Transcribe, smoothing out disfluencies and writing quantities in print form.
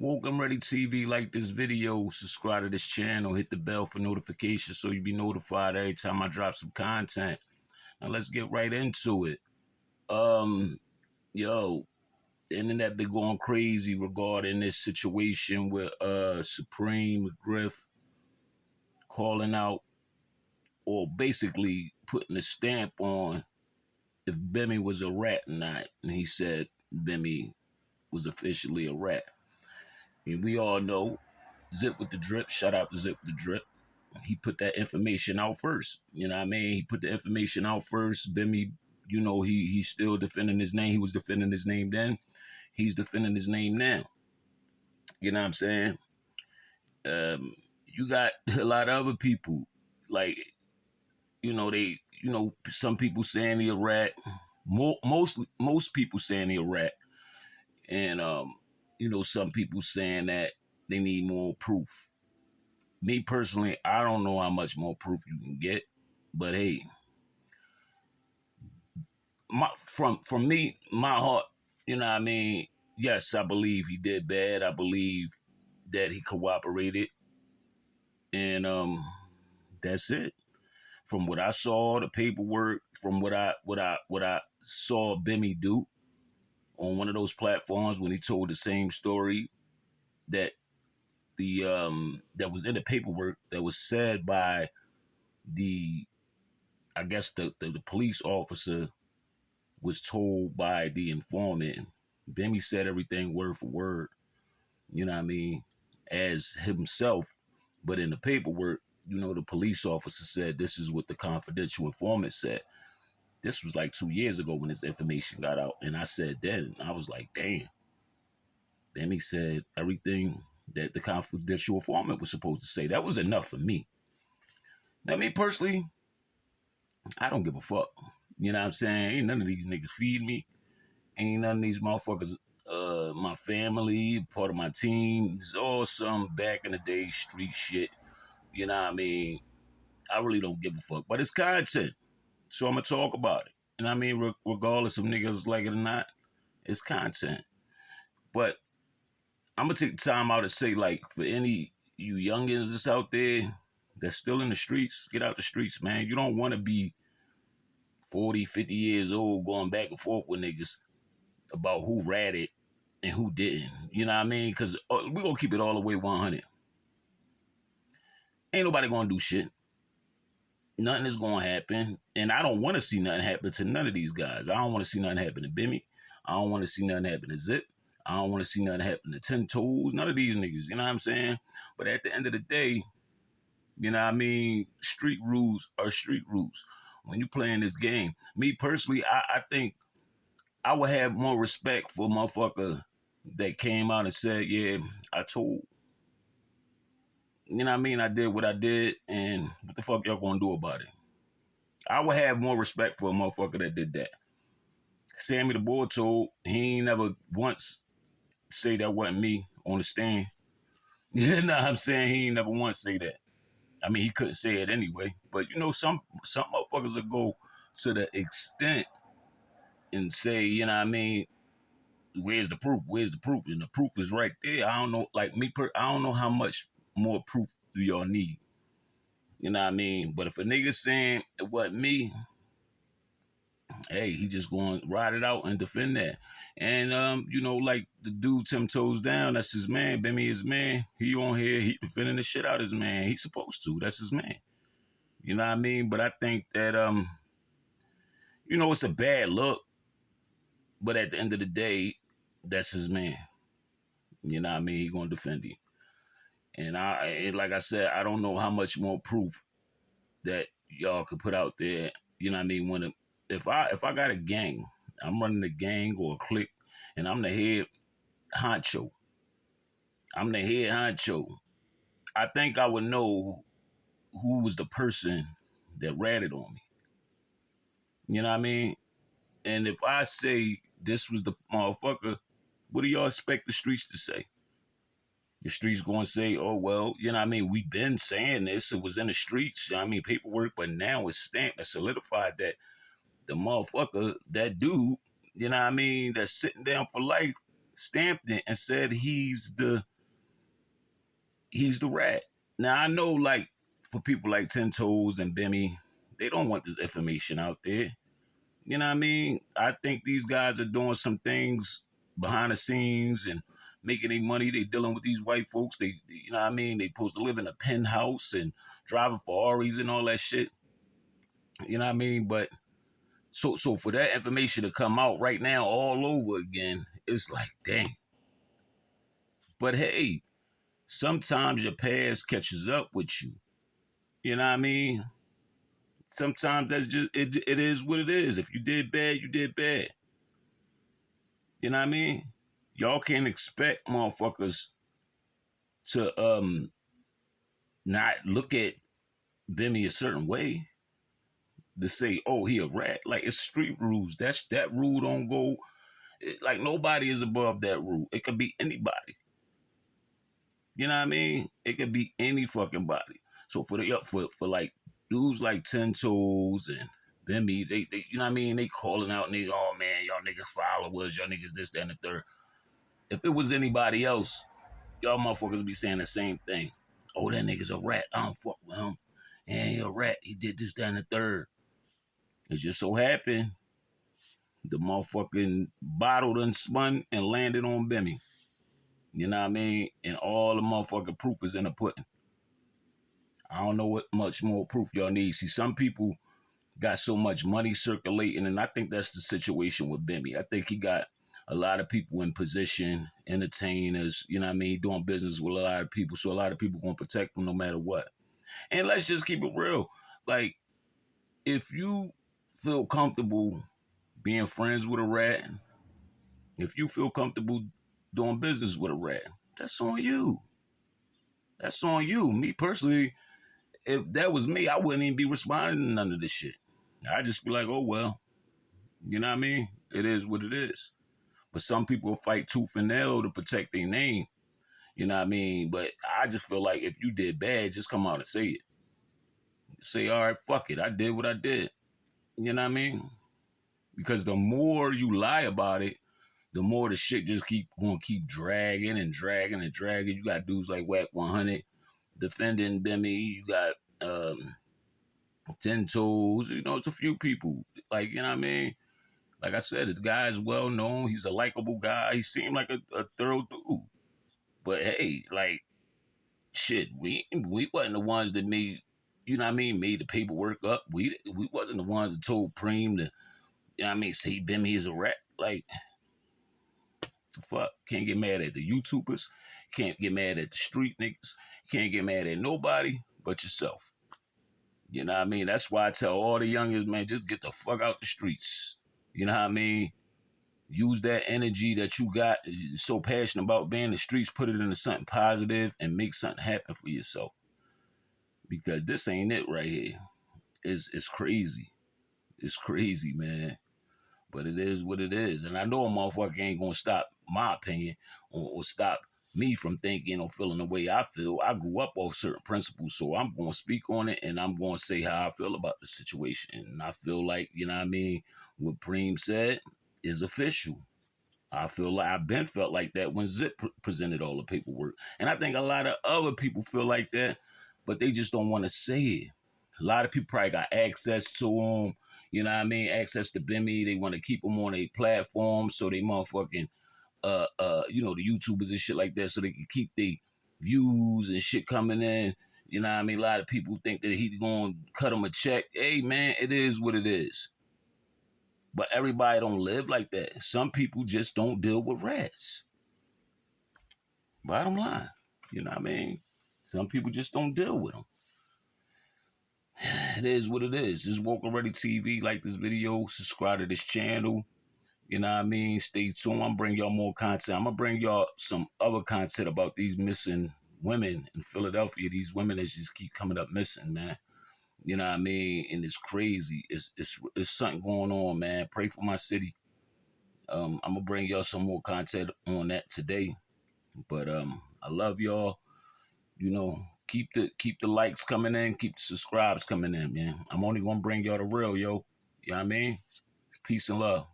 Woke and Ready TV, like this video, subscribe to this channel, hit the bell for notifications so you be notified every time I drop some content. Now let's get right into it. Yo, the internet been going crazy regarding this situation with Supreme McGriff calling out or basically putting a stamp on if Bimmy was a rat or not. And he said Bimmy was officially a rat. And we all know Zip with the Drip, shout out to Zip with the Drip. He put that information out first. You know what I mean? He put the information out first. Bimmy, you know, he's still defending his name. He was defending his name then. He's defending his name now. You know what I'm saying? You got a lot of other people, like, some people saying he a rat. Most people saying he a rat. And, some people saying that they need more proof. Me personally, I don't know how much more proof you can get, but hey, from me, my heart, you know what I mean? Yes, I believe he did bad. I believe that he cooperated, and that's it. From what I saw, the paperwork, from what I saw Bimmy do on one of those platforms when he told the same story that that was in the paperwork that was said by the I guess the police officer was told by the informant. Bimmy said everything word for word, you know what I mean, as himself. But in the paperwork, the police officer said this is what the confidential informant said. This was like 2 years ago when this information got out. And I said then, I was like, damn. Bimmy said everything that the confidential informant was supposed to say. That was enough for me. Now, me personally, I don't give a fuck. You know what I'm saying? Ain't none of these niggas feed me. Ain't none of these motherfuckers my family, part of my team. It's all some back in the day street shit. You know what I mean? I really don't give a fuck. But it's content. So I'm going to talk about it. And I mean, regardless of niggas like it or not, it's content. But I'm going to take the time out to say, like, for any you youngins that's out there that's still in the streets, get out the streets, man. You don't want to be 40, 50 years old going back and forth with niggas about who ratted and who didn't. You know what I mean? Because we're going to keep it all the way 100. Ain't nobody going to do shit. Nothing is going to happen. And I don't want to see nothing happen to none of these guys. I don't want to see nothing happen to Bimmy. I don't want to see nothing happen to Zip. I don't want to see nothing happen to 10 Toes. None of these niggas. You know what I'm saying? But at the end of the day, you know what I mean? Street rules are street rules. When you playing this game, me personally, I think I would have more respect for a motherfucker that came out and said, yeah, I told. You know what I mean? I did what I did, and what the fuck y'all gonna do about it? I would have more respect for a motherfucker that did that. Sammy the Boy told, he ain't never once say that wasn't me on the stand. You know what I'm saying? He ain't never once say that. I mean, he couldn't say it anyway. But, some motherfuckers will go to the extent and say, you know what I mean, where's the proof? Where's the proof? And the proof is right there. I don't know, like I don't know how much more proof do y'all need. You know what I mean? But if a nigga saying it wasn't me, hey, he just going to ride it out and defend that. And, like the dude 10 Toes Down, that's his man. Bimmy his man. He on here, he defending the shit out of his man. He's supposed to. That's his man. You know what I mean? But I think that, it's a bad look. But at the end of the day, that's his man. You know what I mean? He going to defend him. And like I said, I don't know how much more proof that y'all could put out there. You know what I mean? If I got a gang, I'm running a gang or a clique, and I'm the head honcho. I'm the head honcho. I think I would know who was the person that ratted on me. You know what I mean? And if I say this was the motherfucker, what do y'all expect the streets to say? The streets going to say, oh, well, you know what I mean? We've been saying this. It was in the streets. You know what I mean? Paperwork, but now it's stamped and solidified that the motherfucker, that dude, you know what I mean, that's sitting down for life, stamped it and said he's the he's the rat. Now I know, like, for people like Ten Toes and Bimmy, they don't want this information out there. You know what I mean? I think these guys are doing some things behind the scenes and making their money. They dealing with these white folks. You know what I mean? They supposed to live in a penthouse and driving Ferraris and all that shit. You know what I mean? But so for that information to come out right now all over again, it's like, dang. But hey, sometimes your past catches up with you. You know what I mean? Sometimes that's just it is what it is. If you did bad, you did bad. You know what I mean? Y'all can't expect motherfuckers to not look at Bimmy a certain way to say, oh, he a rat. Like, it's street rules. That rule don't go, like, nobody is above that rule. It could be anybody. You know what I mean? It could be any fucking body. So for like dudes like Ten Toes and Bimmy, they you know what I mean? They calling out niggas, oh man, y'all niggas followers, y'all niggas this, that, and the third. If it was anybody else, y'all motherfuckers be saying the same thing. Oh, that nigga's a rat. I don't fuck with him. And he a rat. He did this, that, and the third. It just so happened the motherfucking bottle done spun and landed on Bimmy. You know what I mean? And all the motherfucking proof is in the pudding. I don't know what much more proof y'all need. See, some people got so much money circulating, and I think that's the situation with Bimmy. I think he got a lot of people in position, entertainers, you know what I mean, doing business with a lot of people. So a lot of people gonna protect him no matter what. And let's just keep it real. Like, if you feel comfortable being friends with a rat, if you feel comfortable doing business with a rat, that's on you. That's on you. Me personally, if that was me, I wouldn't even be responding to none of this shit. I'd just be like, oh well, you know what I mean? It is what it is. But some people fight tooth and nail to protect their name. You know what I mean? But I just feel like if you did bad, just come out and say it. Say, all right, fuck it. I did what I did. You know what I mean? Because the more you lie about it, the more the shit just keep dragging and dragging and dragging. You got dudes like Whack 100 defending Bimmy. You got Ten Toes. You know, it's a few people. Like, you know what I mean? Like I said, the guy is well known. He's a likable guy. He seemed like a thorough dude. But hey, like, shit, we wasn't the ones that made, you know what I mean, made the paperwork up. We wasn't the ones that told Preem to, you know what I mean, say Bimmy is a rat. Like, the fuck? Can't get mad at the YouTubers. Can't get mad at the street niggas. Can't get mad at nobody but yourself. You know what I mean? That's why I tell all the youngest, man, just get the fuck out the streets. You know what I mean? Use that energy that you got, so passionate about being in the streets, put it into something positive and make something happen for yourself. Because this ain't it right here. It's crazy. It's crazy, man. But it is what it is. And I know a motherfucker ain't gonna stop my opinion or stop me from thinking or feeling the way I feel. I grew up off certain principles, so I'm gonna speak on it and I'm gonna say how I feel about the situation. And I feel like, you know what I mean, what Preem said is official. I feel like I've been felt like that when Zip presented all the paperwork. And I think a lot of other people feel like that, but they just don't want to say it. A lot of people probably got access to them, you know what I mean? Access to Bimmy. They want to keep them on a platform so they motherfucking, you know, the YouTubers and shit like that so they can keep their views and shit coming in. You know what I mean? A lot of people think that he's going to cut them a check. Hey, man, it is what it is. But everybody don't live like that. Some people just don't deal with rats. Bottom line. You know what I mean? Some people just don't deal with them. It is what it is. This is Woke Already TV. Like this video. Subscribe to this channel. You know what I mean? Stay tuned. I'm going to bring y'all more content. I'm going to bring y'all some other content about these missing women in Philadelphia. These women that just keep coming up missing, man. You know what I mean? And it's crazy. It's something going on, man. Pray for my city. I'm gonna bring y'all some more content on that today. But I love y'all. You know, keep the likes coming in, keep the subscribes coming in, man. I'm only gonna bring y'all the real, yo. You know what I mean? Peace and love.